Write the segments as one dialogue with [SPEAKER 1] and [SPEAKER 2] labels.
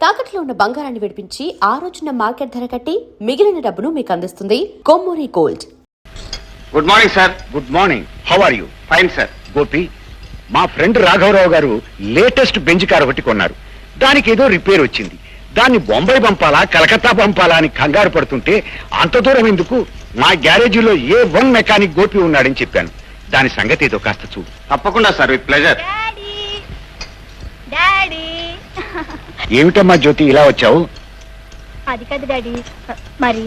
[SPEAKER 1] తాకట్లో ఉన్న బంగారాన్ని విడిపించి ఆ రోజున మార్కెట్ ధర కట్టి మిగిలిన డబ్బును మీకు అందిస్తుంది Kommuri gold.
[SPEAKER 2] Good morning sir.
[SPEAKER 3] Good morning. How are you?
[SPEAKER 2] Fine sir.
[SPEAKER 3] Gopi, మా ఫ్రెండ్ రాఘవరావు గారు లేటెస్ట్ బెంచ్ కార్ ఒకటి కొన్నారు. దానికి ఏదో రిపేర్ వచ్చింది. దాన్ని బొంబాయి పంపాలా కలకత్తా పంపాలా అని కంగారు పడుతుంటే అంత దూరం ఎందుకు, మా గ్యారేజీలో A1 మెకానిక్ గోపి ఉన్నాడని చెప్పాను. దాని సంగతి ఏదో కాస్త చూడు.
[SPEAKER 2] తప్పకుండా సార్, విత్ ప్లెజర్.
[SPEAKER 3] ఏమిటమ్మా జ్యోతి ఇలా వచ్చావు?
[SPEAKER 4] అది కాదు డాడీ, మరి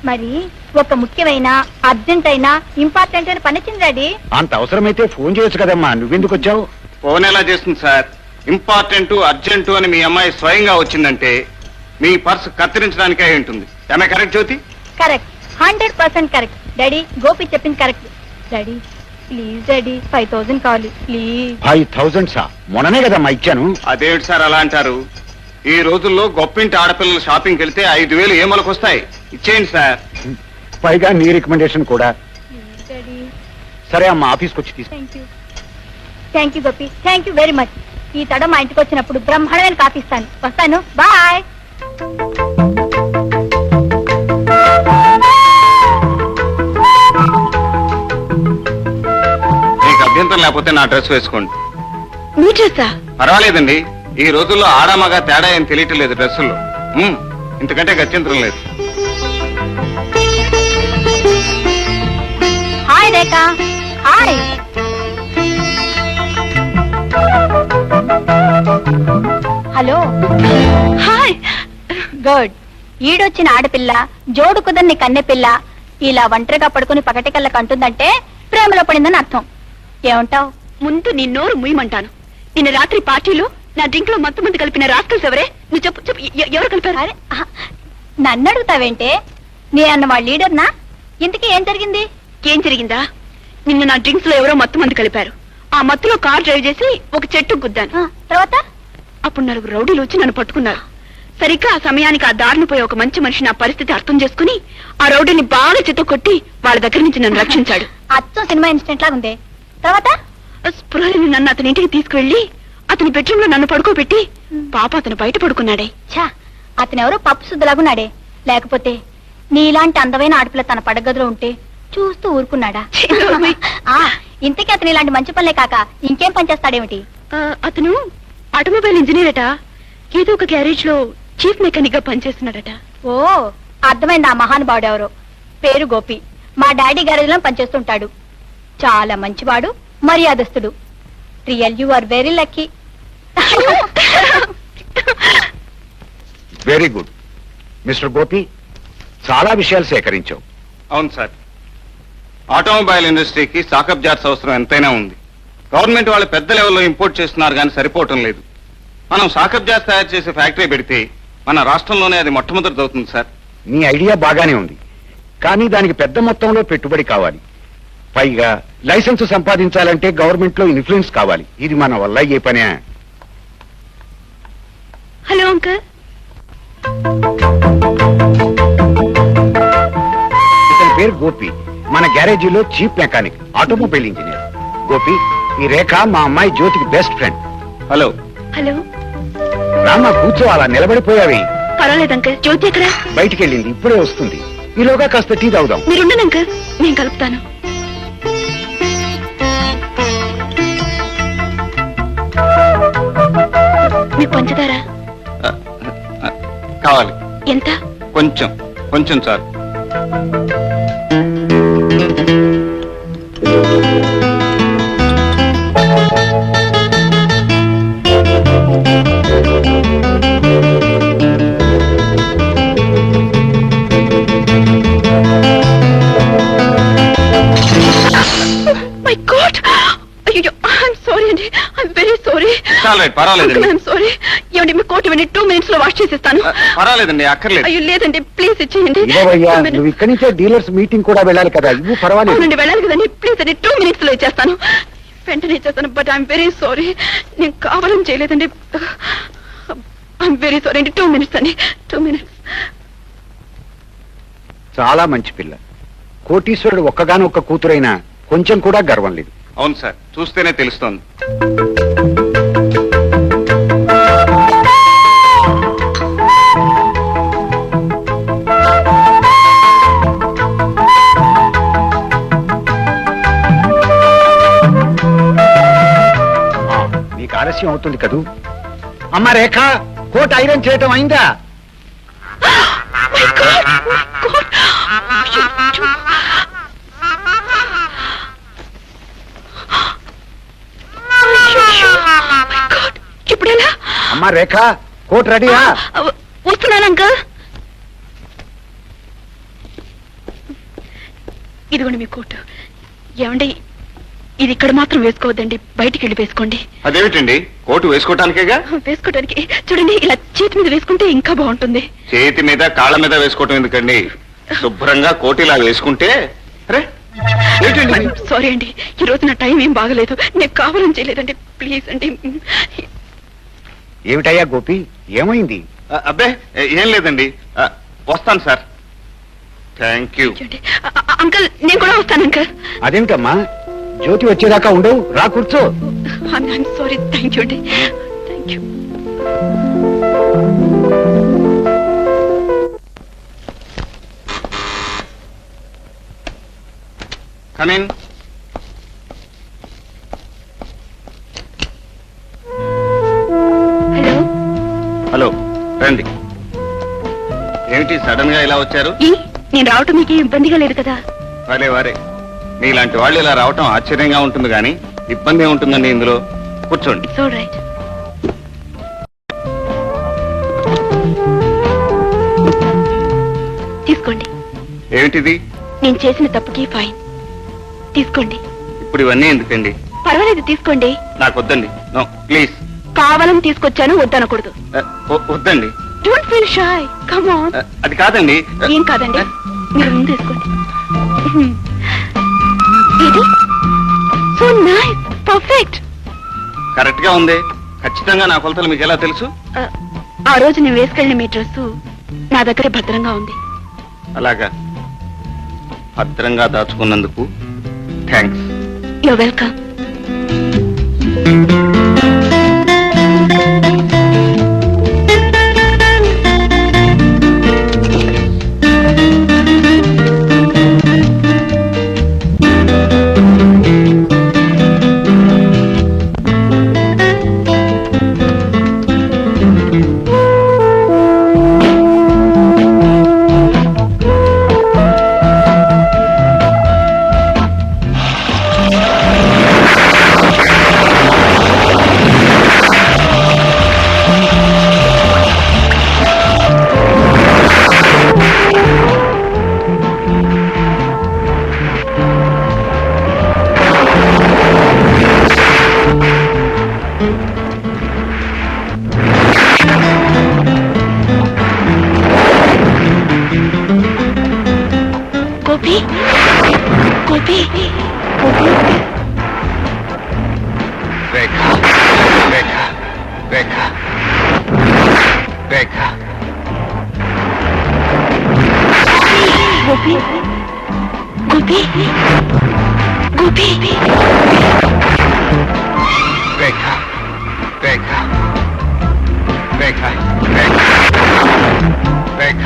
[SPEAKER 4] మరి ఒక ముఖ్యమైన అర్జెంట్ అయినా ఇంపార్టెంట్ అయిన పని వచ్చింది డాడీ.
[SPEAKER 3] అంత అవసరమైతే ఫోన్ చేయొచ్చు కదమ్మా, నువ్వెందుకు వచ్చావు?
[SPEAKER 2] ఫోన్ ఎలా చేస్తుంది సార్? ఇంపార్టెంట్ అర్జెంటు అని మీ అమ్మాయి స్వయంగా వచ్చిందంటే మీ పర్స్ కత్తిరించడానికే అయి ఉంటుంది. ఏమే correct Jyothi?
[SPEAKER 4] Correct, 100% correct daddy. Gopi చెప్పింది కరెక్ట్ డాడీ. ప్లీజ్ డాడీ, 5000 కావాలి ప్లీజ్.
[SPEAKER 3] 5000 సా? మొన్ననే కదమ్మా ఇచ్చాను.
[SPEAKER 2] అదేమిటి సార్ అలా అంటారు? ఈ రోజుల్లో గొప్పింటి ఆడపిల్లలు షాపింగ్కి వెళ్తే 5000 ఏమలకొస్తాయి. ఇచ్చేయండి సార్.
[SPEAKER 3] పైగా నీ రికమెండేషన్ కూడా.
[SPEAKER 4] Please daddy.
[SPEAKER 3] సరే అమ్మా, ఆఫీస్కి వచ్చి తీసుకో.
[SPEAKER 4] Thank you Gopi, thank you very much. ఈ తడ మా ఇంటికి వచ్చినప్పుడు బ్రహ్మాండమైన కాఫీ ఇస్తాను. వస్తాను, బాయ్.
[SPEAKER 2] మీకు అభ్యంతరం లేకపోతే నా డ్రెస్ వేసుకోండి.
[SPEAKER 4] మీ డ్రెస్సా?
[SPEAKER 2] పర్వాలేదండి, ఈ రోజుల్లో ఆడామగా తేడా ఏం తెలియటం లేదు డ్రెస్సుల్లో. ఇంతకంటే గత్యంతరం లేదు.
[SPEAKER 4] హాయ్ రేఖ. హాయ్. హలో. హాయ్. గుడ్. ఈడొచ్చిన ఆడపిల్ల జోడు కుదర్ని కన్నెపిల్ల ఇలా ఒంటరిగా పడుకుని పగటి కళ్ళ కంటుందంటే ప్రేమలో పడిందని అర్థం. ఏమంటావు?
[SPEAKER 5] ముందు నీ నోరు ముయ్యమంటాను. నిన్న రాత్రి పార్టీలో నా డ్రింక్ లో మొత్తం మంది కలిపిన రాస్కల్స్ ఎవరే? నువ్వు చెప్పు చెప్పు, ఎవరు కలిపారు?
[SPEAKER 4] అరే, నన్ను అడుగుతావేంటే? నీ అన్న వాళ్ళ లీడర్నా? ఇంతకీ ఏం జరిగింది?
[SPEAKER 5] ఏం జరిగిందా? నిన్న నా డ్రింక్స్ లో ఎవరో మొత్తం మంది కలిపారు. ఆ మత్తులో కార్ డ్రైవ్ చేసి ఒక చెట్టు గుద్దాను.
[SPEAKER 4] తర్వాత
[SPEAKER 5] అప్పుడు 4 రౌడీలు వచ్చి నన్ను పట్టుకున్నారు. సరిగ్గా ఆ సమయానికి ఆ దారిని పోయే ఒక మంచి మనిషి నా పరిస్థితి అర్థం చేసుకుని ఆ రౌడీని బాగా చెత్త కొట్టి వాళ్ళ దగ్గర నుంచి నన్ను రక్షించాడు.
[SPEAKER 4] అచ్చం సినిమా ఇన్సిడెంట్ లాగా ఉంది. తర్వాత
[SPEAKER 5] స్పృహని నన్ను అతని ఇంటికి తీసుకువెళ్లి అతని బెడ్రూమ్ లో నన్ను పడుకోబెట్టి పాప అతను బయట పడుకున్నాడే.
[SPEAKER 4] ఛా, అతనెవరో పప్పు శుద్ధలాగున్నాడే. లేకపోతే నీలాంటి అందమైన ఆడపిల్ల తన పడగదిలో ఉంటే చూస్తూ ఊరుకున్నాడా? ఇంతకీ అతను ఇలాంటి మంచి పనులే కాక ఇంకేం పని చేస్తాడేమిటి?
[SPEAKER 5] అతను ఆటోమొబైల్ ఇంజనీర్ అట. ఏదో ఒక గ్యారేజ్ లో చీఫ్ మెకానిక్ గా పనిచేస్తున్నాడట.
[SPEAKER 4] ఓ, అర్థమైంది. ఆ మహానుభావుడు ఎవరో. పేరు గోపి. మా డాడీ గ్యారేజ్ లో పనిచేస్తుంటాడు. చాలా మంచివాడు, మర్యాదస్తుడు. Real you are very lucky.
[SPEAKER 3] Very good mister Gopi, చాలా విషయాలు సేకరించావు.
[SPEAKER 2] అవును సార్, ఆటోమొబైల్ ఇండస్ట్రీకి స్టాకప్ జార్స్ అవసరం ఎంతైనా ఉంది. గవర్నమెంట్ వాళ్ళు పెద్ద లెవెల్లో ఇంపోర్ట్ చేస్తున్నారు కానీ సరిపోవటం లేదు. మనం స్టాకప్ జార్స్ తయారు చేసే ఫ్యాక్టరీ పెడితే మన రాష్ట్రంలోనే అది మొట్టమొదటి అవుతుంది సార్.
[SPEAKER 3] నీ ఐడియా బాగానే ఉంది, కానీ దానికి పెద్ద మొత్తంలో పెట్టుబడి కావాలి. పైగా లైసెన్స్ సంపాదించాలంటే గవర్నమెంట్ లో ఇన్ఫ్లుయెన్స్ కావాలి. ఇది మన వల్ల ఏ పనే?
[SPEAKER 5] Hello uncle.
[SPEAKER 3] ఇతని పేరు గోపి, మన గ్యారేజీలో chief mechanic, automobile engineer. Gopi, ఈ రేఖ మా అమ్మాయి జ్యోతికి best friend.
[SPEAKER 2] Hello.
[SPEAKER 5] Hello.
[SPEAKER 3] Rama, కూర్చో, అలా నిలబడిపోయావి.
[SPEAKER 5] పర్వాలేదు అంకల్. జ్యోతి ఎక్కడ?
[SPEAKER 3] బయటికి వెళ్ళింది, ఇప్పుడే వస్తుంది. ఈలోగా కాస్త టీ తాగుదాం.
[SPEAKER 5] మీరుండండి అంకల్, నేను కలుపుతాను. మీకు పంచదార
[SPEAKER 2] కావాలి.
[SPEAKER 5] ఎంత?
[SPEAKER 2] కొంచెం కొంచెం చాలు.
[SPEAKER 5] మై గాడ్, అయ్యో, ఐఎమ్ సారీ అండి, ఐఎమ్ వెరీ సారీ.
[SPEAKER 2] పర్వాలేదండి.
[SPEAKER 5] I'm sorry. ఏమండి, మీ కోట్ ఇవన్నీ 2 minutes లో వాష్ చేసేస్తాను.
[SPEAKER 2] పర్వాలేదండి, అక్కర్లేదు.
[SPEAKER 5] అయ్యో లేదండి, ప్లీజ్ ఇచ్చేయండి.
[SPEAKER 3] నువ్వు ఇక్కడి నుంచే డీలర్స్ మీటింగ్ కూడా వెళ్ళాలి కదా, ఇవ్వు. పర్వాలేదు.
[SPEAKER 5] అవునండి, వెళ్ళాలి కదండి. ప్లీజ్ అండి, 2 minutes లో ఇచ్చేస్తాను. వెంటనే ఇచ్చేస్తాను. బట్ ఐఎమ్ వెరీ సారీ, నేను కావాలని చేయలేదండి. ఐఎమ్ వెరీ సారీ అండి. 2 minutes అండి, 2 minutes.
[SPEAKER 3] చాలా మంచి పిల్ల. కోటీశ్వరుడు ఒక్కగానొక్క కూతురైనా కొంచెం కూడా గర్వం లేదు.
[SPEAKER 2] అవును సార్, చూస్తేనే తెలుస్తోంది.
[SPEAKER 3] ఆలస్యం అవుతుంది కదూ. అమ్మ రేఖ, కోట్ ఐరన్ చేయటం అయిందా?
[SPEAKER 5] My God! My God! అయ్యో! అయ్యో! My God! ఇప్పుడెలా?
[SPEAKER 3] అమ్మ రేఖ, కోట్ రెడీయా?
[SPEAKER 5] వస్తున్నాను అంకల్. ఇదిగోండి మీ కోటు. ఏమండి, ఇది ఇక్కడ మాత్రం వేసుకోవద్దండి, బయటికి వెళ్ళి వేసుకోండి.
[SPEAKER 2] అదేమిటండి, కోటు వేసుకోవటానికేగా?
[SPEAKER 5] వేసుకోవడానికి చూడండి, ఇలా చేతి మీద వేసుకుంటే ఇంకా బాగుంటుంది.
[SPEAKER 2] చేతి మీద కాళ్ళ మీద వేసుకోవటం ఎందుకండి? శుభ్రంగా కోటు ఇలా వేసుకుంటే. అరే ఏంటండి?
[SPEAKER 5] సారీ అండి, ఈ రోజు నా టైం ఏం బాగలేదు, నేను కావాలని చేయలేదండి, ప్లీజ్ అండి.
[SPEAKER 3] ఏమిటయ్యా గోపి, ఏమైంది?
[SPEAKER 2] అబ్బే ఏం లేదండి, వస్తాను సార్. Thank you.
[SPEAKER 5] అంకల్, నేను కూడా వస్తాను అంకల్.
[SPEAKER 3] అదేమిటమ్మా, జ్యోతి వచ్చేదాకా ఉండవు, రా కూర్చో.
[SPEAKER 5] సారీ. థ్యాంక్ యూ అండి, thank you.
[SPEAKER 2] Come in.
[SPEAKER 5] Hello.
[SPEAKER 2] Hello, రండి. ఏమిటి సడన్ గా ఇలా వచ్చారు?
[SPEAKER 5] నేను రావటం మీకు ఇబ్బందిగా లేదు కదా?
[SPEAKER 2] వారే వారే, మీలాంటి వాళ్ళు ఇలా రావటం ఆశ్చర్యంగా ఉంటుంది కానీ ఇబ్బంది ఏముంటుందండి ఇందులో. కూర్చోండి.
[SPEAKER 5] It's all right. తీసుకోండి.
[SPEAKER 2] ఏమిటిది?
[SPEAKER 5] నేను చేసిన తప్పుకి ఫైన్. తీసుకోండి.
[SPEAKER 2] ఇప్పుడు ఇవన్నీ ఎందుకండి?
[SPEAKER 5] పర్వాలేదు, తీసుకోండి.
[SPEAKER 2] నాకు వద్దండి. No please.
[SPEAKER 5] కావాలని తీసుకొచ్చాను, వద్దనకూడదు.
[SPEAKER 2] వద్దండి.
[SPEAKER 5] Don't feel shy, come on.
[SPEAKER 2] అది కాదండి.
[SPEAKER 5] ఏం కాదండి, మీరు ముందు తీసుకోండి. ఇది సో నైస్, పర్ఫెక్ట్.
[SPEAKER 2] కరెక్ట్ గా ఉంది. ఖచ్చితంగా నా కొలతలు మీకు ఎలా తెలుసు?
[SPEAKER 5] ఆ రోజు నేను వేసుకెళ్ళిన మీ డ్రెస్సు నా దగ్గర భద్రంగా ఉంది.
[SPEAKER 2] అలాగా, భద్రంగా దాచుకున్నందుకు thanks.
[SPEAKER 5] You're welcome. Gopi, Gopi, Gopi.
[SPEAKER 2] Rekha, Rekha, Rekha, Rekha.
[SPEAKER 5] Gopi, Gopi, Gopi.
[SPEAKER 2] Rekha, Rekha, Rekha, Rekha, Rekha.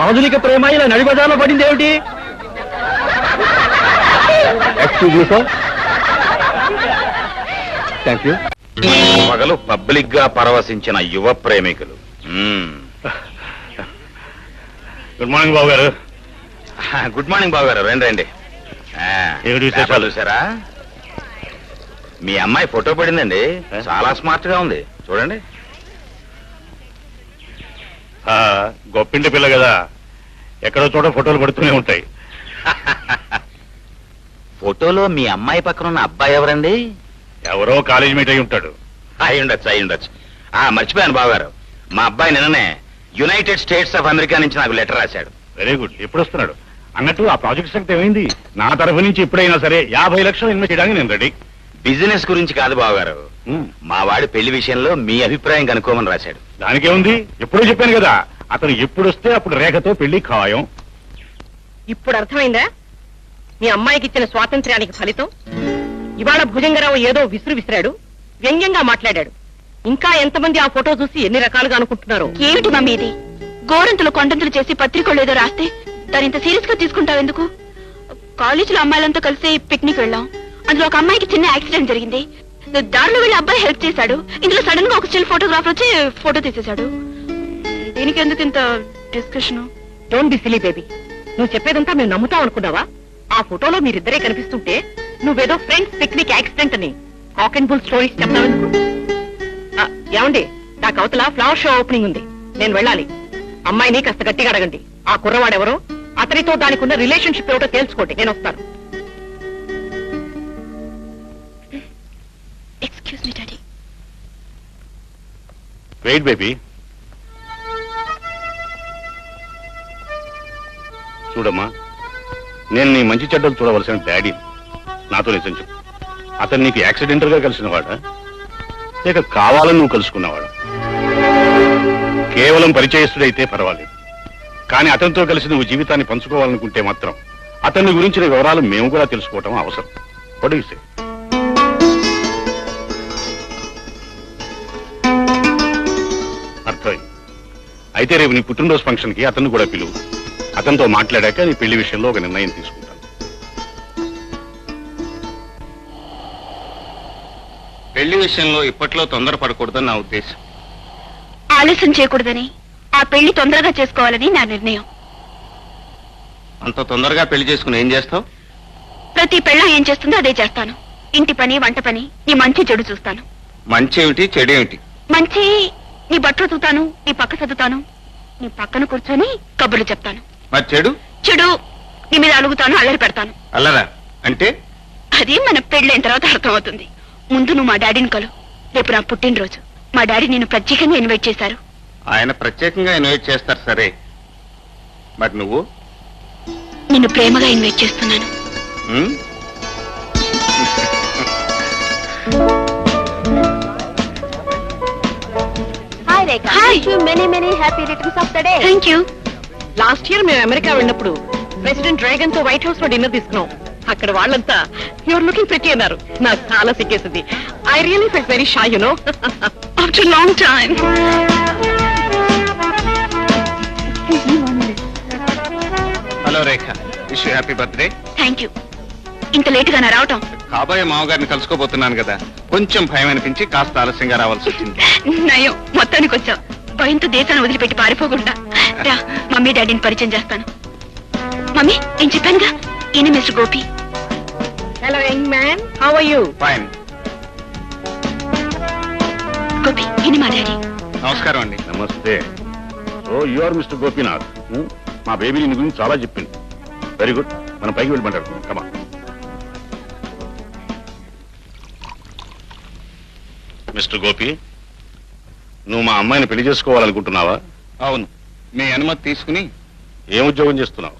[SPEAKER 3] ఆధునిక ప్రేమ ఇలా నడిబజార్లో పడింది ఏమిటి? Thank you.
[SPEAKER 6] పగలు పబ్లిక్ గా పరవశించిన యువ ప్రేమికులు.
[SPEAKER 3] గుడ్ మార్నింగ్ బాబు గారు.
[SPEAKER 6] గుడ్ మార్నింగ్ బాబు గారు, రండి రండి.
[SPEAKER 3] ఏమిటి విశేషాలు?
[SPEAKER 6] పేపర్లు చూసారా? మీ అమ్మాయి ఫోటో పడిందండి, చాలా స్మార్ట్ గా ఉంది, చూడండి.
[SPEAKER 3] గొప్పింటి పిల్ల కదా, ఎక్కడో చోట ఫోటోలు పడుతూనే ఉంటాయి.
[SPEAKER 6] ఫోటోలో మీ అమ్మాయి పక్కన ఉన్న అబ్బాయి ఎవరండి?
[SPEAKER 3] ఎవరో కాలేజ్ మీట్ అయి ఉంటాడు.
[SPEAKER 6] అయి ఉండొచ్చు. మర్చిపోయాను బావగారు, మా అబ్బాయి నిన్ననే యునైటెడ్ స్టేట్స్ ఆఫ్ అమెరికా నుంచి నాకు లెటర్ రాశాడు.
[SPEAKER 3] Very good. ఎప్పుడు వస్తున్నాడు? అన్నట్టు ఆ ప్రాజెక్ట్ సంగతి ఏమైంది? నా తరఫు నుంచి ఇప్పుడైనా సరే 50 లక్షలు ఇన్వెస్ట్ చేయడానికి నేను రెడీ.
[SPEAKER 6] బిజినెస్ గురించి కాదు బావగారు, మా వాడి పెళ్లి విషయంలో మీ అభిప్రాయం కనుక్కోమని రాశాడు.
[SPEAKER 3] దానికేముంది? ఎప్పుడూ చెప్పాను కదా, అతను ఎప్పుడు వస్తే అప్పుడు రేఖతో పెళ్లి ఖాయం.
[SPEAKER 7] ఇప్పుడు అర్థమైందా మీ అమ్మాయికి ఇచ్చిన స్వాతంత్ర్యానికి ఫలితం? ఇవాళ భుజంగరావు ఏదో విసిరాడు, వ్యంగ్యంగా మాట్లాడాడు. ఇంకా ఎంతమంది ఆ ఫోటో చూసి ఎన్ని రకాలుగా అనుకుంటున్నారో.
[SPEAKER 5] ఏమిటి మమ్మీ ఇది? గోరంతులు కొండంతులు చేసి పత్రికలు ఏదో రాస్తే దాని ఇంత సీరియస్ గా తీసుకుంటావు ఎందుకు? కాలేజీలో అమ్మాయిలంతా కలిసి పిక్నిక్ వెళ్ళాం. అందులో ఒక అమ్మాయికి చిన్న యాక్సిడెంట్ జరిగింది. దారిలో వెళ్ళి అబ్బాయి హెల్ప్ చేశాడు. ఇందులో సడన్ గా ఒక స్టిల్ ఫోటోగ్రాఫర్ వచ్చి ఫోటో తీసేశాడు. దీనికి ఎందుకు ఇంత discussion?
[SPEAKER 7] Don't be silly baby. నువ్వు చెప్పేదంతా మేము నమ్ముతాం అనుకున్నావా? ఆ ఫోటోలో మీరిద్దరే కనిపిస్తుంటే నువ్వేదో ఫ్రెండ్స్ పిక్నిక్ యాక్సిడెంట్ అని కాక్ అండ్ బుల్ స్టోరీస్ చెప్తావెందుకు? ఏమండి, నాకు అవతల ఫ్లవర్ షో ఓపెనింగ్ ఉంది, నేను వెళ్ళాలి. అమ్మాయిని కాస్త గట్టిగా అడగండి. ఆ కుర్రవాడెవరో, అతనితో దానికి ఉన్న రిలేషన్షిప్ ఏమిటో తెలుసుకోండి. నేను వస్తాను.
[SPEAKER 5] Excuse me daddy.
[SPEAKER 3] Wait baby. చూడమ్మా, నేను నీ మంచి చెడ్డలు చూడవలసిన డాడీ. నాతో నిజం చెప్పు, అతను నీకు యాక్సిడెంటల్ గా కలిసిన వాడా, లేక కావాలని నువ్వు కలుసుకున్నవాడా? కేవలం పరిచయస్తుడైతే పర్వాలేదు, కానీ అతనితో కలిసి నువ్వు జీవితాన్ని పంచుకోవాలనుకుంటే మాత్రం అతన్ని గురించిన వివరాలు మేము కూడా తెలుసుకోవటం అవసరం. What do you say? అర్థమైంది. అయితే రేపు నీ పుట్టినరోజు ఫంక్షన్ కి అతన్ని కూడా పిలువు. అతనితో మాట్లాడాక నీ పెళ్లి విషయంలో ఒక నిర్ణయం తీసుకుంటాను.
[SPEAKER 2] పెళ్లి విషయంలో ఇప్పట్లో తొందరపడకూడదని నా ఉద్దేశం.
[SPEAKER 5] ఆలస్యం చేయకూడదని, ఆ పెళ్లి తొందరగా చేసుకోవాలని నా నిర్ణయం.
[SPEAKER 2] అంత తొందరగా పెళ్లి చేసుకుని ఏం చేస్తావు?
[SPEAKER 5] ప్రతి పెళ్ళ ఏం చేస్తుందో అదే చేస్తాను. ఇంటి పని, వంట పని, నీ మంచి చెడు చూస్తాను.
[SPEAKER 2] మంచి ఏమిటి, చెడు ఏమిటి?
[SPEAKER 5] మంచి, నీ బట్టలు చూతాను, నీ పక్క చదువుతాను, నీ పక్కన కూర్చొని కబుర్లు చెప్తాను.
[SPEAKER 2] మరి చెడు?
[SPEAKER 5] చెడు, నీ మీద అలుగుతాను, అల్లరి పెడతాను.
[SPEAKER 2] అల్లరా అంటే?
[SPEAKER 5] అది మన పెళ్ళైన తర్వాత అర్థమవుతుంది. ముందు నువ్వు మా డాడీని కలు. రేపు నా పుట్టినరోజు. మా డాడీ నిన్ను ప్రత్యేకంగా ఇన్వైట్ చేశారు.
[SPEAKER 2] ఆయన ప్రత్యేకంగా ఇన్వైట్ చేస్తారు సరే, మరి నువ్వు?
[SPEAKER 5] నిన్ను ప్రేమగా ఇన్వైట్ చేస్తున్నాను.
[SPEAKER 2] Um?
[SPEAKER 4] Hi Rekha.
[SPEAKER 5] Hi.
[SPEAKER 4] Many happy returns of the day.
[SPEAKER 5] Thank you.
[SPEAKER 7] Last year మేము అమెరికా వెళ్ళినప్పుడు ప్రెసిడెంట్ డ్రాగన్ తో వైట్ హౌస్ లో డిన్నర్ తీసుకున్నాం. అక్కడ వాళ్ళంతా యూఆర్ లుకింగ్ ప్రిటీ అన్నారు. నాకు చాలా సిగ్గేసింది. I really felt very shy, you know.
[SPEAKER 5] After long time.
[SPEAKER 2] Hello Rekha, wish you happy birthday.
[SPEAKER 5] Thank you. ఇంత లేట్ గా నా రావటం?
[SPEAKER 2] కాబోయే మామగారిని కలుసుకోబోతున్నాను కదా, కొంచెం భయం అనిపించి కాస్త ఆలస్యంగా రావాల్సి వచ్చింది.
[SPEAKER 5] నయం, మొత్తానికి వచ్చావు. భయంతో దేశాన్ని వదిలిపెట్టి పారిపోకుండా రా. మమ్మీ డాడీని పరిచయం చేస్తాను. మమ్మీ, నేను చెప్పానుగా, ఈయన mister Gopi.
[SPEAKER 7] Hello young man, how are you?
[SPEAKER 2] Fine.
[SPEAKER 5] Gopi, ఈయన మా డాడీ.
[SPEAKER 2] నమస్కారం అండి.
[SPEAKER 3] నమస్తే. So you are mister Gopinath. మా బేబీ నీ గురించి చాలా చెప్పింది. Very good. మనం పైకి వెళ్ళి మాట్లాడుకుందాం. కమా. మిస్టర్ గోపి, నువ్వు మా అమ్మాయిని పెళ్లి చేసుకోవాలనుకుంటున్నావా?
[SPEAKER 2] అవును, మీ అనుమతి తీసుకుని
[SPEAKER 3] ఏం ఉద్యోగం చేస్తున్నావు?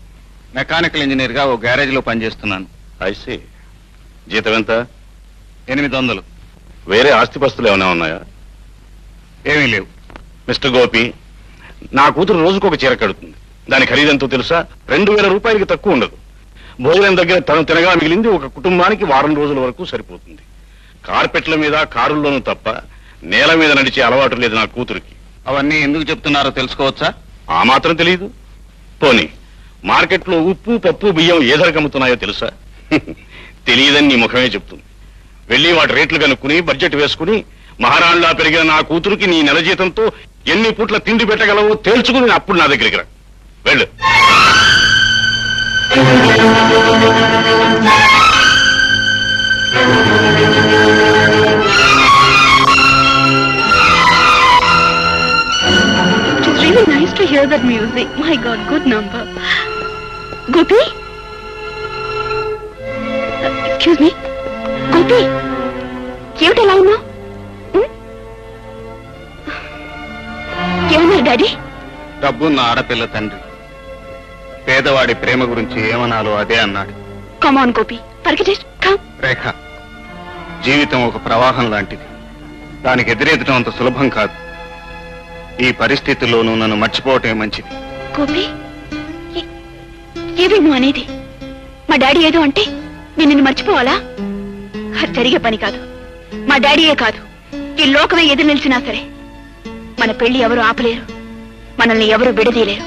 [SPEAKER 2] మెకానికల్ ఇంజనీర్ గా ఓ గ్యారేజ్ లో పనిచేస్తున్నాను.
[SPEAKER 3] ఐసీ. జీతం ఎంత?
[SPEAKER 2] 800.
[SPEAKER 3] వేరే ఆస్తిపస్తులు ఏమైనా ఉన్నాయా?
[SPEAKER 2] ఏమీ లేవు.
[SPEAKER 3] మిస్టర్ గోపి, నా కూతురు రోజుకు ఒక చీర కడుతుంది. దాని ఖరీదంతో తెలుసా? 2000 రూపాయలకి తక్కువ ఉండదు. భోజనం దగ్గర తను తినగా మిగిలింది ఒక కుటుంబానికి వారం రోజుల వరకు సరిపోతుంది. కార్పెట్ల మీద, కారుల్లోనూ తప్ప నేల మీద నడిచే అలవాటు లేదు నా కూతురికి.
[SPEAKER 2] అవన్నీ ఎందుకు చెప్తున్నారో తెలుసుకోవచ్చా?
[SPEAKER 3] ఆ మాత్రం తెలియదు. పోనీ మార్కెట్లో ఉప్పు, పప్పు, బియ్యం ఏ ధరకు అమ్ముతున్నాయో తెలుసా? తెలియదని నీ ముఖమే చెప్తుంది. వెళ్ళి వాటి రేట్లు కనుక్కుని బడ్జెట్ వేసుకుని మహారాణిలా పెరిగిన నా కూతురికి నీ నెల జీతంతో ఎన్ని పూట్ల తిండి పెట్టగలవో తేల్చుకుని అప్పుడు నా దగ్గరికి రా. వెళ్ళు.
[SPEAKER 5] It was really nice to hear that music. My God, good number. Gopi excuse me Gopi ఏమిటి ఎలా ఉన్నావు ఏమన్నారు డాడీ
[SPEAKER 2] డబ్బున్న ఆడపిల్ల తండ్రి పేదవాడి ప్రేమ గురించి ఏమనాలో అదే అన్నాడు.
[SPEAKER 5] కమాన్ గోపి పరిగెట్టేసి కమ్
[SPEAKER 2] రేఖ, జీవితం ఒక ప్రవాహం లాంటిది. దానికి ఎదురెదటం అంత సులభం కాదు. ఈ పరిస్థితుల్లోనూ నన్ను మర్చిపోవటమే మంచిది.
[SPEAKER 5] గోపి ఏవి నువ్వు అనేది? మా డాడీ ఏదో అంటే నేను నిన్ను మర్చిపోవాలా? అది జరిగే పని కాదు. మా డాడీయే కాదు, ఈ లోకమే ఎదురు నిలిచినా సరే మన పెళ్లి ఎవరు ఆపలేరు, మనల్ని ఎవరు విడదీయలేరు.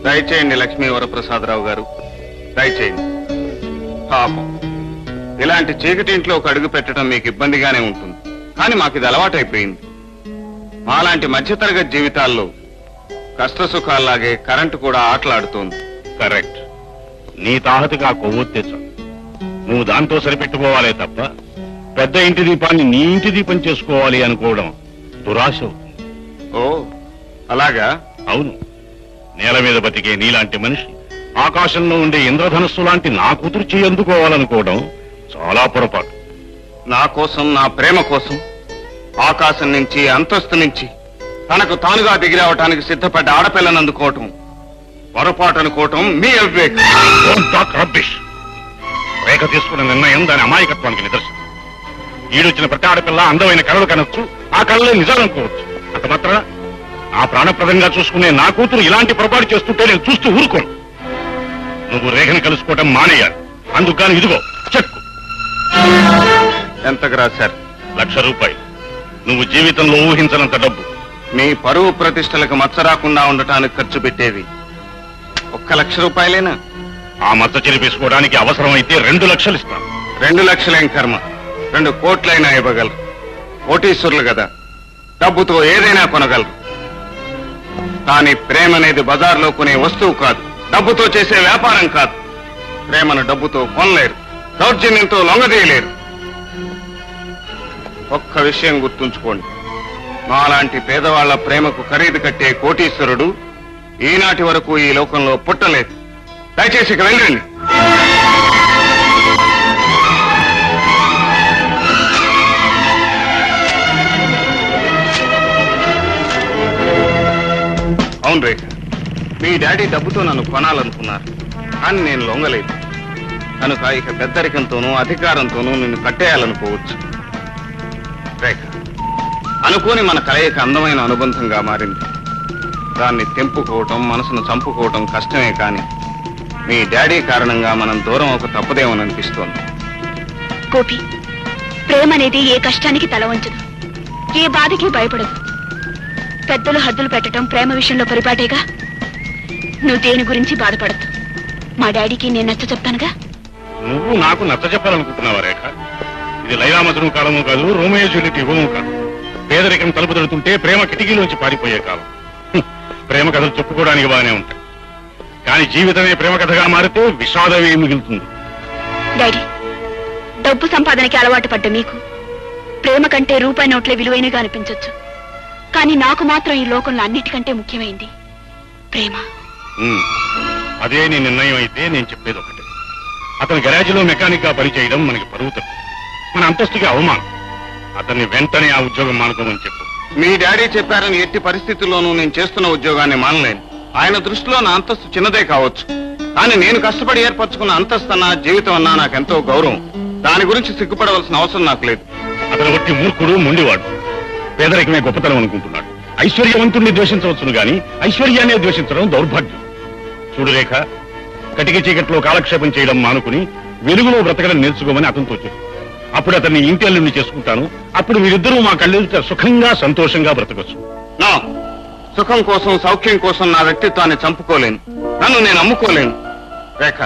[SPEAKER 2] దయచేయండి లక్ష్మీ వరప్రసాదరావు గారు, దయచేయండి. పాపం, ఇలాంటి చీకటి ఇంట్లో ఒక అడుగు పెట్టడం మీకు ఇబ్బందిగానే ఉంటుంది, కానీ మాకు ఇది అలవాటైపోయింది. మాలాంటి మధ్యతరగతి జీవితాల్లో కష్ట సుఖాల్లాగే కరెంటు కూడా ఆటలాడుతోంది.
[SPEAKER 6] కరెక్ట్. నీ తాహతగా కొవ్వొత్తేచ్చు. నువ్వు దాంతో సరిపెట్టుకోవాలే తప్ప పెద్ద ఇంటి దీపాన్ని నీ ఇంటి దీపం చేసుకోవాలి అనుకోవడం దురాశ అవుతుంది.
[SPEAKER 2] ఓ అలాగా?
[SPEAKER 6] అవును. నేల మీద బతికే నీలాంటి మనిషి ఆకాశంలో ఉండే ఇంద్రధనస్సు లాంటి నా కూతురు చేయి అందుకోవాలనుకోవడం చాలా పొరపాటు.
[SPEAKER 2] నా కోసం, నా ప్రేమ కోసం ఆకాశం నుంచి, అంతస్తు నుంచి తనకు తానుగా దిగిరావటానికి సిద్ధపడ్డ ఆడపిల్లను అందుకోవటం పొరపాటు అనుకోవటం మీ అవివేకం.
[SPEAKER 6] Don't talk rubbish. రేఖ తీసుకున్న నిర్ణయం దాని అమాయకత్వానికి నిదర్శనం. ఈడొచ్చిన ప్రతి ఆడపిల్ల అందమైన కళలు కనొచ్చు, ఆ కళలే నిజాలనుకోవచ్చు. అంత మాత్రాన నా ప్రాణప్రదంగా చూసుకునే నా కూతురు ఇలాంటి పొరపాటు చేస్తుంటే నేను చూస్తూ ఊరుకోను. నువ్వు రేఖని కలుసుకోవటం మానేయాలి. అందుకని ఇదిగో చెక్కు.
[SPEAKER 2] ఎంతకు రాశారు?
[SPEAKER 6] 1,00,000 రూపాయలు. నువ్వు జీవితంలో ఊహించనంత డబ్బు.
[SPEAKER 2] మీ పరువు ప్రతిష్టలకు మచ్చ రాకుండా ఉండటానికి ఖర్చు పెట్టేవి 1,00,000 రూపాయలేనా?
[SPEAKER 6] ఆ మచ్చ చెరిపేసుకోవడానికి అవసరమైతే 2 లక్షలు ఇస్తాను.
[SPEAKER 2] 2 లక్షలేం కర్మ, 2 కోట్లైనా ఇవ్వగలరు. కోటీశ్వరులు కదా, డబ్బుతో ఏదైనా కొనగలరు. కానీ ప్రేమ అనేది బజార్లో కొనే వస్తువు కాదు, డబ్బుతో చేసే వ్యాపారం కాదు. ప్రేమను డబ్బుతో కొనలేరు, దౌర్జన్యంతో లొంగదీయలేరు. ఒక్క విషయం గుర్తుంచుకోండి, మాలాంటి పేదవాళ్ల ప్రేమకు ఖరీదు కట్టే కోటీశ్వరుడు ఈనాటి వరకు ఈ లోకంలో పుట్టలేదు. దయచేసి ఇక వెళ్ళండి. అవును రేఖ, మీ డాడీ డబ్బుతో నన్ను కొనాలనుకున్నారు, కానీ నేను లొంగలేదు. కనుక ఇక పెద్దరికంతోనూ అధికారంతోనూ నిన్ను కట్టేయాలనుకోవచ్చు. రేఖ, అనుకోని మన కలయిక అందమైన అనుబంధంగా మారింది. దాన్ని తెంపుకోవటం, మనసును చంపుకోవటం కష్టమే, కానీ మీ డాడీ కారణంగా మనం దూరం ఒక తప్పదేమోననిపిస్తోంది.
[SPEAKER 5] గోపి, ప్రేమ అనేది ఏ కష్టానికి తల వంచదు, ఏ బాధకి భయపడదు. పెద్దలు హద్దులు పెట్టడం ప్రేమ విషయంలో పరిపాటేగా. నువ్వు దేని గురించి బాధపడద్దు. మా డాడీకి నేను నచ్చ చెప్తానుగా.
[SPEAKER 6] నువ్వు నాకు నచ్చ చెప్పాలనుకుంటున్నావా రేఖ? ఇది లైలా మజ్ను కాలము కాదు, రోమియో జూలియట్ యుగము కాదు. పేదరికం తలుపు తడుతుంటే ప్రేమ కిటికీలోంచి పారిపోయే కాలం. ప్రేమ కథలు చెప్పుకోవడానికి బాగానే ఉంటాయి, కానీ జీవితమే ప్రేమ కథగా మారితే విషాదమే మిగులుతుంది.
[SPEAKER 5] డాడీ, డబ్బు సంపాదనకి అలవాటు పడ్డ మీకు ప్రేమ కంటే రూపాయి నోట్లే విలువైనగా అనిపించొచ్చు, కానీ నాకు మాత్రం ఈ లోకంలో అన్నిటికంటే ముఖ్యమైంది ప్రేమ.
[SPEAKER 6] అదే నీ నిర్ణయం అయితే నేను చెప్పేది ఒకటి. అతని గరాజీలో మెకానిక్ గా పనిచేయడం మనకి పరువు తప్పు, మన అంతస్తుకి అవమానం. అతన్ని వెంటనే ఆ ఉద్యోగం మానుకోమని చెప్పు.
[SPEAKER 2] మీ డాడీ చెప్పారని ఎట్టి పరిస్థితుల్లోనూ నేను చేస్తున్న ఉద్యోగాన్ని మానలేను. ఆయన దృష్టిలో నా అంతస్తు చిన్నదే కావచ్చు, కానీ నేను కష్టపడి ఏర్పరచుకున్న అంతస్తు అన్నా, జీవితం అన్నా నాకెంతో గౌరవం. దాని గురించి సిగ్గుపడవలసిన అవసరం నాకు లేదు.
[SPEAKER 6] అతను ఒట్టి మూర్ఖుడు, మొండివాడు. పేదరికమే గొప్పతనం అనుకుంటున్నాడు. ఐశ్వర్యవంతుణ్ణి ద్వేషించవచ్చును గాని ఐశ్వర్యాన్ని ద్వేషించడం దౌర్భాగ్యం. చూడు రేఖ, కటిక చీకట్లో కాలక్షేపం చేయడం మానుకుని వెలుగులో బ్రతకడం నేర్చుకోమని అతనితో చెప్పు. అప్పుడు అతన్ని ఇంటి అల్లుడిని చేసుకుంటాను. అప్పుడు మీరిద్దరూ మా కళ్ళెదుట సుఖంగా సంతోషంగా బ్రతకచ్చు.
[SPEAKER 2] నా సుఖం కోసం, సౌఖ్యం కోసం నా వ్యక్తిత్వాన్ని చంపుకోలేను, నన్ను నేను అమ్ముకోలేను. రేఖ,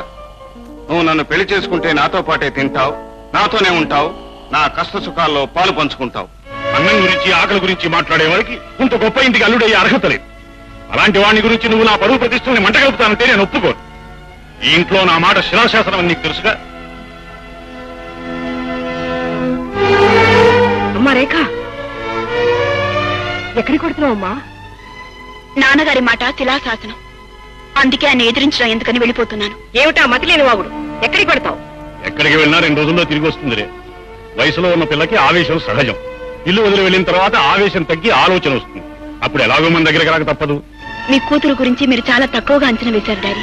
[SPEAKER 2] నువ్వు నన్ను పెళ్లి చేసుకుంటే నాతో పాటే తింటావు, నాతోనే ఉంటావు, నా కష్ట సుఖాల్లో పాలు పంచుకుంటావు.
[SPEAKER 6] అన్నం గురించి, ఆకలి గురించి మాట్లాడే వారికి ఇంత గొప్ప ఇంటికి అల్లుడయ్యే అర్హత లేదు. అలాంటి వాడిని గురించి నువ్వు నా పరువు ప్రతిష్టని మంటగలుపుతానంటే నేను ఒప్పుకోను. ఈ ఇంట్లో నా మాట శిలాశాసనం అని నీకు తెలుసుగా.
[SPEAKER 7] అమ్మా రేఖ, ఎక్కడికి కొడుతున్నావు అమ్మా?
[SPEAKER 5] నాన్నగారి మాట శిలాశాసనం. అందుకే ఆయన ఎదిరించడం ఎందుకని వెళ్ళిపోతున్నాను.
[SPEAKER 7] ఏమిటా మతి లేని వాగుడు? ఎక్కడికి కొడతావు?
[SPEAKER 6] ఎక్కడికి వెళ్ళినా 2 రోజుల్లో తిరిగి వస్తుందిరే. వయసులో ఉన్న పిల్లకి ఆవేశం సహజం. ఇల్లు వదిలి వెళ్ళిన తర్వాత ఆవేశం తగ్గి ఆలోచన వస్తుంది. అప్పుడు ఎలాగో మన దగ్గరికి రాక తప్పదు.
[SPEAKER 5] మీ కూతురు గురించి మీరు చాలా తక్కువగా అంచనా వేశారు డాడీ.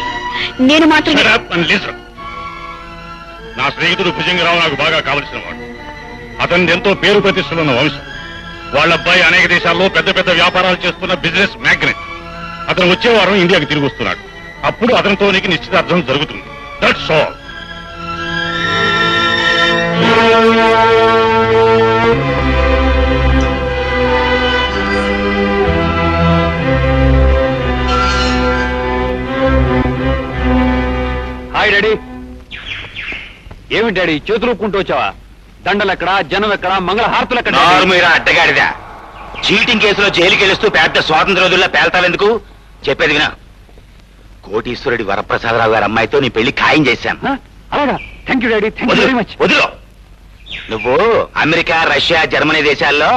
[SPEAKER 5] నేను మాత్రం
[SPEAKER 6] Shut up and listen. నా స్నేహితుడు భుజంగరావు నాకు బాగా కావలసిన వాడు. అతని ఎంతో పేరు ప్రతిష్టలున్న వంశం. వాళ్ళ అబ్బాయి అనేక దేశాల్లో పెద్ద పెద్ద వ్యాపారాలు చేస్తున్న బిజినెస్ మ్యాగ్నెట్. అతను వచ్చే వారం ఇండియాకి తిరిగి వస్తున్నాడు. అప్పుడు అతనితో నీకు నిశ్చితార్థం జరుగుతుంది. That's all.
[SPEAKER 3] Hi daddy. ఏమిటి డాడీ చేతులు ఊపుకుంటూ వచ్చావా? దండలెక్కడా, జనం ఎక్కడా, మంగళహారతులు ఎక్కడ?
[SPEAKER 8] మీరు అడ్డగాడిదా చీటింగ్ కేసులో జైలుకి వెళుస్తూ పెద్ద స్వాతంత్ర రోజుల్లో పేల్తావెందుకు? చెప్పేది వినా. కోటీశ్వరుడి వరప్రసాదరావు గారి అమ్మాయితో నీ పెళ్లి ఖాయం చేశాను.
[SPEAKER 3] అలాగా? Thank you daddy, thank you very much.
[SPEAKER 8] వదిలో. నువ్వు అమెరికా, రష్యా, జర్మనీ దేశాల్లో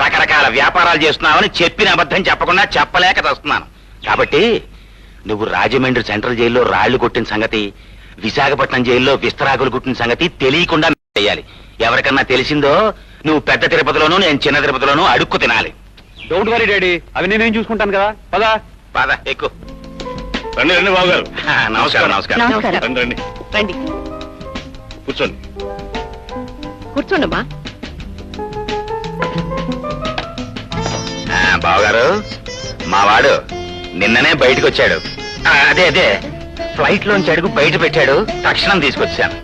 [SPEAKER 8] రకరకాల వ్యాపారాలు చేస్తున్నావని చెప్పిన అబద్ధం చెప్పకుండా చెప్పలేక వస్తున్నాను. కాబట్టి నువ్వు రాజమండ్రి సెంట్రల్ జైల్లో రాళ్లు కొట్టిన సంగతి, విశాఖపట్నం జైల్లో విస్తరాకులు కొట్టిన సంగతి తెలియకుండా చేయాలి. ఎవరికన్నా తెలిసిందో నువ్వు పెద్ద తిరుపతిలోనూ నేను చిన్న తిరుపతిలోనూ అడుక్కు తినాలి.
[SPEAKER 3] డోంట్ వరీ డాడీ, అవి నేనేం చూసుకుంటాను కదా. పదా
[SPEAKER 8] బాధ ఎక్కువ.
[SPEAKER 6] రండి రండి బాబు గారు.
[SPEAKER 8] నమస్కారం. నమస్కారం.
[SPEAKER 7] నమస్కారం.
[SPEAKER 6] రండి రండి,
[SPEAKER 7] రండి
[SPEAKER 6] కూర్చోండి.
[SPEAKER 7] కూర్చోండమ్మా.
[SPEAKER 8] బావగారు, మా వాడు నిన్ననే బయటకు వచ్చాడు. అదే ఫ్లైట్ లోంచి అడుగు బయట పెట్టాడు. తక్షణం తీసుకొచ్చాను.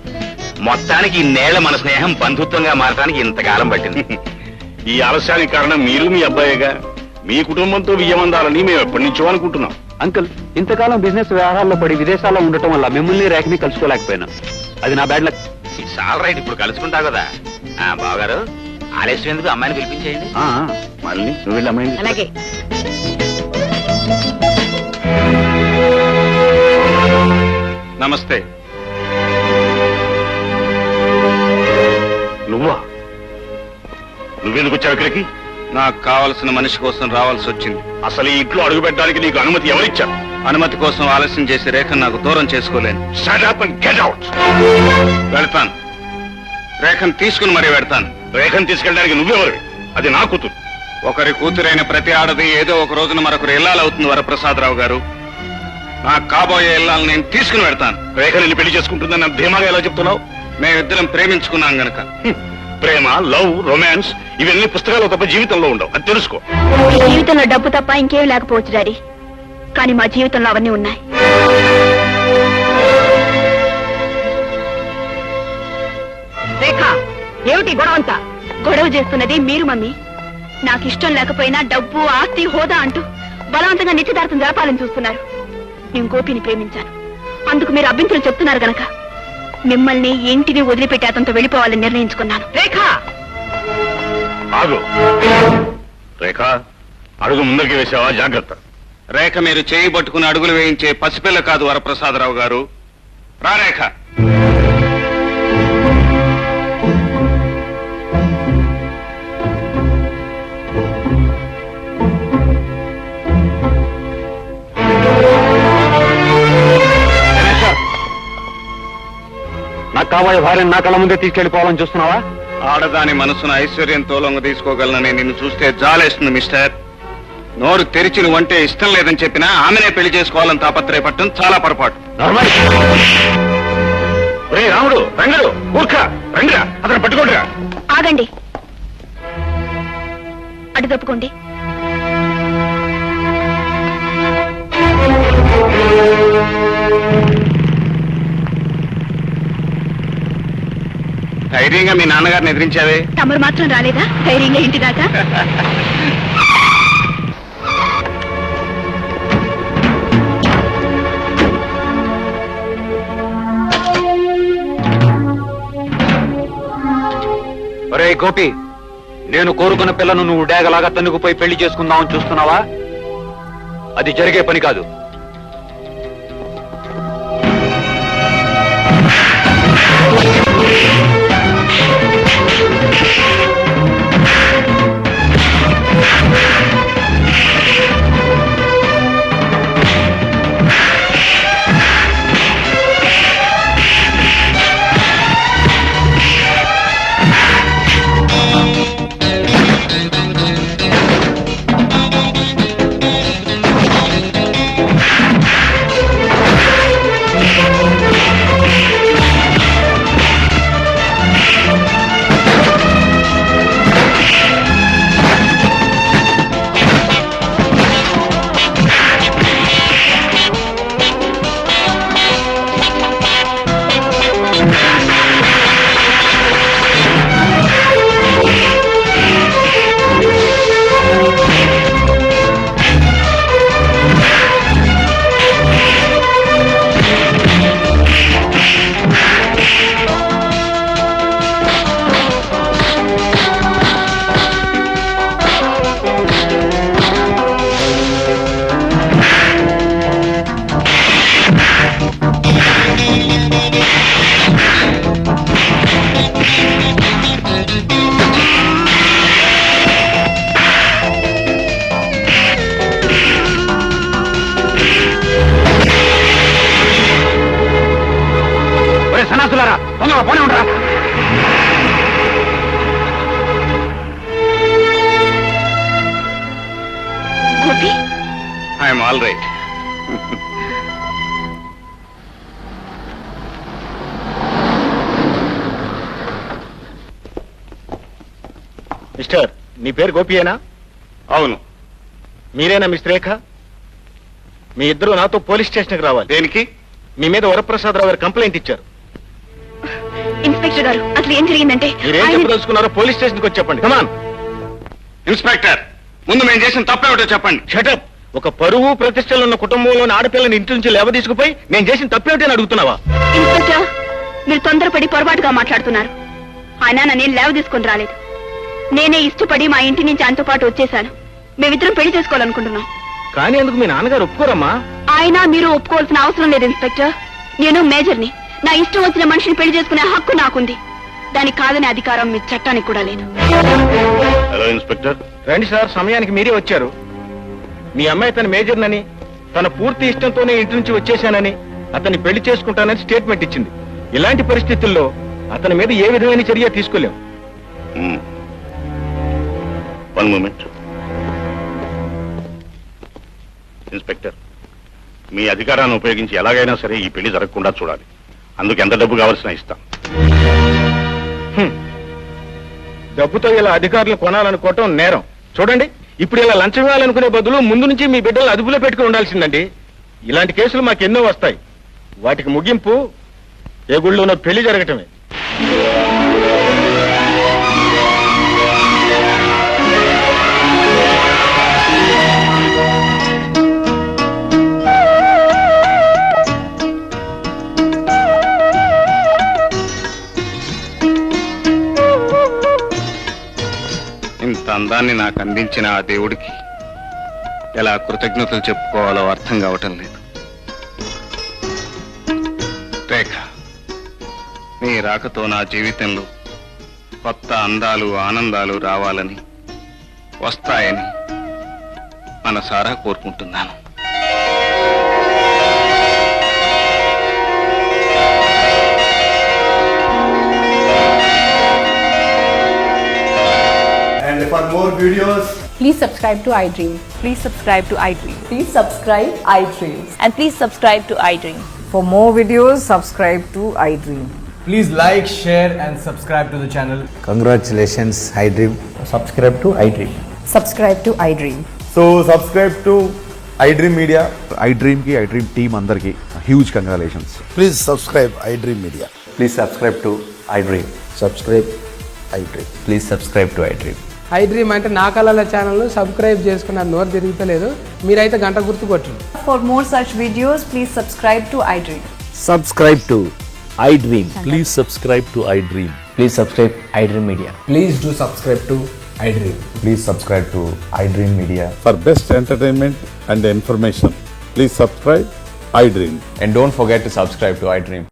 [SPEAKER 8] మొత్తానికి ఇన్నేళ్ల మన స్నేహం బంధుత్వంగా మారడానికి ఇంతకాలం పట్టింది.
[SPEAKER 6] ఈ ఆలస్యానికి కారణం మీరు, మీ అబ్బాయిగా. మీ కుటుంబంతో వియ్యమందాలని మేము ఎప్పటి నుంచో అనుకుంటున్నాం.
[SPEAKER 3] అంకుల్, ఇంతకాలం బిజినెస్ వ్యవహారాల్లో పడి విదేశాల్లో ఉండటం వల్ల మిమ్మల్ని రేఖని కలుసుకోలేకపోయినా. అది నా bad luck.
[SPEAKER 8] It's all right. ఇప్పుడు కలుసుకుంటావు కదా. బావగారు, ఆలస్యం ఎందుకు, అమ్మాయిని పిలిపించేయండి.
[SPEAKER 6] మళ్ళీ నువ్వు వెళ్ళి అమ్మాయిని తీసుకురా.
[SPEAKER 7] అలాగే.
[SPEAKER 2] నమస్తే.
[SPEAKER 6] నువ్వా? నువ్వెందుకు వచ్చావు ఇక్కడికి?
[SPEAKER 2] నాకు కావలసిన మనిషి కోసం రావాల్సి వచ్చింది.
[SPEAKER 6] అసలు ఈ ఇంట్లో అడుగు పెట్టడానికి నీకు అనుమతి ఎవరిచ్చారు?
[SPEAKER 2] అనుమతి కోసం ఆలస్యం చేసి రేఖను నాకు దూరం చేసుకోలేను.
[SPEAKER 6] Shut up and get out.
[SPEAKER 2] వెళ్తాను. రేఖను తీసుకుని మరీ వెళ్తాను.
[SPEAKER 6] రేఖను తీసుకెళ్ళడానికి నువ్వెవరు? అది నా కూతురు.
[SPEAKER 2] ఒకరి కూతురైన ప్రతి ఆడది ఏదో ఒక రోజున మరొకరు ఇల్లాలవుతుంది వరప్రసాదరావు గారు. నాకు కాబోయే ఇల్లాలను నేను తీసుకుని వెళ్తాను.
[SPEAKER 6] రేఖని పెళ్లి చేసుకుంటుందని నాకు ధీమాగా ఎలా చెప్తున్నావు?
[SPEAKER 2] మేమిద్దరం ప్రేమించుకున్నాం గనక.
[SPEAKER 6] ప్రేమ, లవ్, రొమాన్స్ ఇవన్నీ పుస్తకాలు తప్ప జీవితంలో ఉండవు. అది తెలుసుకో.
[SPEAKER 5] మీ జీవితంలో డబ్బు తప్ప ఇంకేం లేకపోవచ్చు డాడీ. కానీ మా జీవితంలో అవన్నీ ఉన్నాయి.
[SPEAKER 7] రేఖ, ఏమిటి గొడవ అంతా?
[SPEAKER 5] గొడవ చేస్తున్నది మీరు మమ్మీ. నాకు ఇష్టం లేకపోయినా డబ్బు, ఆస్తి, హోదా అంటూ బలవంతంగా నిశ్చితార్థం జరపాలని చూస్తున్నారు. నేను గోపిని ప్రేమించాను. అందుకు మీరు అభ్యంతరం చెప్తున్నారు గనక మిమ్మల్ని ఇంటిని వదిలిపెట్టి అతనితో వెళ్ళిపోవాలని నిర్ణయించుకున్నాను.
[SPEAKER 7] రేఖ,
[SPEAKER 6] ఆగు. రేఖ, అడుగు ముందరికి వేసావా? జాగ్రత్త.
[SPEAKER 2] రేఖ మీరు చేయి పట్టుకుని అడుగులు వేయించే పసిపిల్ల కాదు వరప్రసాదరావు గారు. రా రేఖ.
[SPEAKER 3] నాకు కాబోయే భార్యను నా కళ్ళ ముందే తీసుకెళ్లిపోవాలని చూస్తున్నావా?
[SPEAKER 2] ఆడదాని మనసును ఐశ్వర్యంతో లొంగ తీసుకోగలనని నిన్ను చూస్తే జాలేస్తుంది మిస్టర్. నోరు తెరిచి నువ్వంటే ఇష్టం లేదని చెప్పినా ఆమెనే పెళ్లి చేసుకోవాలని తాపత్రయపడటం చాలా పొరపాటు.
[SPEAKER 6] ఒరే రాముడు, రంగడు, మూర్ఖ, రండిరా, అతను పట్టుకోండిరా.
[SPEAKER 5] ఆగండి. అటు తప్పుకోండి.
[SPEAKER 2] ధైర్యంగా మీ నాన్నగారిని ఎదిరించావే.
[SPEAKER 5] తమరు మాత్రం రాలేదా ధైర్యంగా ఇంటి దాకా?
[SPEAKER 3] ఒరే గోపి, నేను కోరుకున్న పిల్లను నువ్వు డేగలాగా తన్నుకుపోయి పెళ్లి చేసుకుందామని చూస్తున్నావా? అది జరిగే పని కాదు.
[SPEAKER 2] All right.
[SPEAKER 3] మిస్టర్, నీ పేరు గోపియేనా?
[SPEAKER 2] అవును.
[SPEAKER 3] మీరేనా మిస్ రేఖ? మీ ఇద్దరు నాతో పోలీస్ స్టేషన్కి రావాలి.
[SPEAKER 2] దేనికి?
[SPEAKER 3] మీ మీద వరప్రసాదరావు గారు కంప్లైంట్ ఇచ్చారు.
[SPEAKER 5] ఇన్స్పెక్టర్ గారు అసలు ఏం జరిగిందంటే
[SPEAKER 3] మీరేం చెప్పదలుచుకున్నారో పోలీస్ స్టేషన్కి వచ్చి చెప్పండి. కమాన్.
[SPEAKER 2] ఇన్స్పెక్టర్, ముందు మేము చేసిన తప్పేమిటో చెప్పండి.
[SPEAKER 3] షటప్. ఒక పరువు ప్రతిష్టలు ఉన్న కుటుంబంలోని ఆడపిల్లని ఇంటి నుంచి లేవ తీసుకుపోయి నేను చేసిన తప్పేమిటని అడుగుతున్నావా?
[SPEAKER 5] ఇన్స్పెక్టర్, మీరు తొందరపడి పొరపాటుగా మాట్లాడుతున్నారు. ఆయన నన్ను లేవ తీసుకొని రాలేదు. నేనే ఇష్టపడి మా ఇంటి నుంచి ఆయనతో పాటు వచ్చేసాను. మేమిద్దరం పెళ్లి చేసుకోవాలనుకుంటున్నాం.
[SPEAKER 3] కానీ ఎందుకు మీ నాన్నగారు ఒప్పుకోరమ్మా?
[SPEAKER 5] ఆయన మీరు ఒప్పుకోవాల్సిన అవసరం లేదు ఇన్స్పెక్టర్. నేను మేజర్ని. నా ఇష్టం వచ్చిన మనిషిని పెళ్లి చేసుకునే హక్కు నాకుంది. దానికి కాదనే అధికారం మీ చట్టానికి కూడా లేదు.
[SPEAKER 6] Hello inspector.
[SPEAKER 3] రండి సార్, సమయానికి మీరే వచ్చారు. మీ అమ్మాయి తన మేజర్నని, తన పూర్తి ఇష్టంతోనే ఇంటి నుంచి వచ్చేశానని, అతన్ని పెళ్లి చేసుకుంటానని స్టేట్మెంట్ ఇచ్చింది. ఇలాంటి పరిస్థితుల్లో అతని మీద ఏ విధమైన చర్య తీసుకోలేం.
[SPEAKER 6] One moment. ఇన్స్పెక్టర్, మీ అధికారాన్ని ఉపయోగించి ఎలాగైనా సరే ఈ పెళ్లి జరగకుండా చూడాలి. అందుకు ఎంత డబ్బు కావాల్సిన ఇస్తాం.
[SPEAKER 3] డబ్బుతో ఇలా అధికారులు కొనాలనుకోవటం నేరం. చూడండి, ఇప్పుడు ఇలా లంచం ఇవ్వాలనుకునే బదులు ముందు నుంచి మీ బిడ్డలు అదుపులో పెట్టుకుని ఉండాల్సిందండి. ఇలాంటి కేసులు మాకెన్నో వస్తాయి. వాటికి ముగింపు ఏ గుళ్ళోనో పెళ్లి జరగటమే.
[SPEAKER 2] ఇంత అందాన్ని నాకు అందించిన ఆ దేవుడికి ఎలా కృతజ్ఞతలు చెప్పుకోవాలో అర్థం కావటం లేదు. రేఖ, నీ రాకతో నా జీవితంలో కొత్త అందాలు ఆనందాలు రావాలని, వస్తాయని మనసారా కోరుకుంటున్నాను.
[SPEAKER 9] And for more videos,
[SPEAKER 10] please subscribe to iDream.
[SPEAKER 7] Please subscribe to iDream.
[SPEAKER 10] Please subscribe iDream.
[SPEAKER 7] And please subscribe to iDream.
[SPEAKER 10] For more videos, subscribe to iDream.
[SPEAKER 9] please like, share and subscribe to the channel.
[SPEAKER 11] Congratulations, iDream. Subscribe to iDream.
[SPEAKER 10] Subscribe to iDream.
[SPEAKER 9] So subscribe to iDream Media.
[SPEAKER 12] iDream team andarki huge congratulations.
[SPEAKER 11] Please subscribe iDream Media.
[SPEAKER 12] Please subscribe to iDream.
[SPEAKER 11] Subscribe iDream.
[SPEAKER 12] Please subscribe to iDream.
[SPEAKER 10] iDream అంటే నా కళల channel subscribe చేసుకున్న నోరు తిరుగుతలేదు. మీరైతే గంట గుర్తు కొట్టండి. For more such videos, please subscribe to iDream.
[SPEAKER 11] Subscribe to iDream.
[SPEAKER 12] Please subscribe to iDream.
[SPEAKER 11] Please subscribe iDream Media.
[SPEAKER 9] Please do subscribe to iDream.
[SPEAKER 12] Please subscribe to iDream Media.
[SPEAKER 13] For best entertainment and information, please subscribe iDream.
[SPEAKER 12] And don't forget to subscribe to iDream.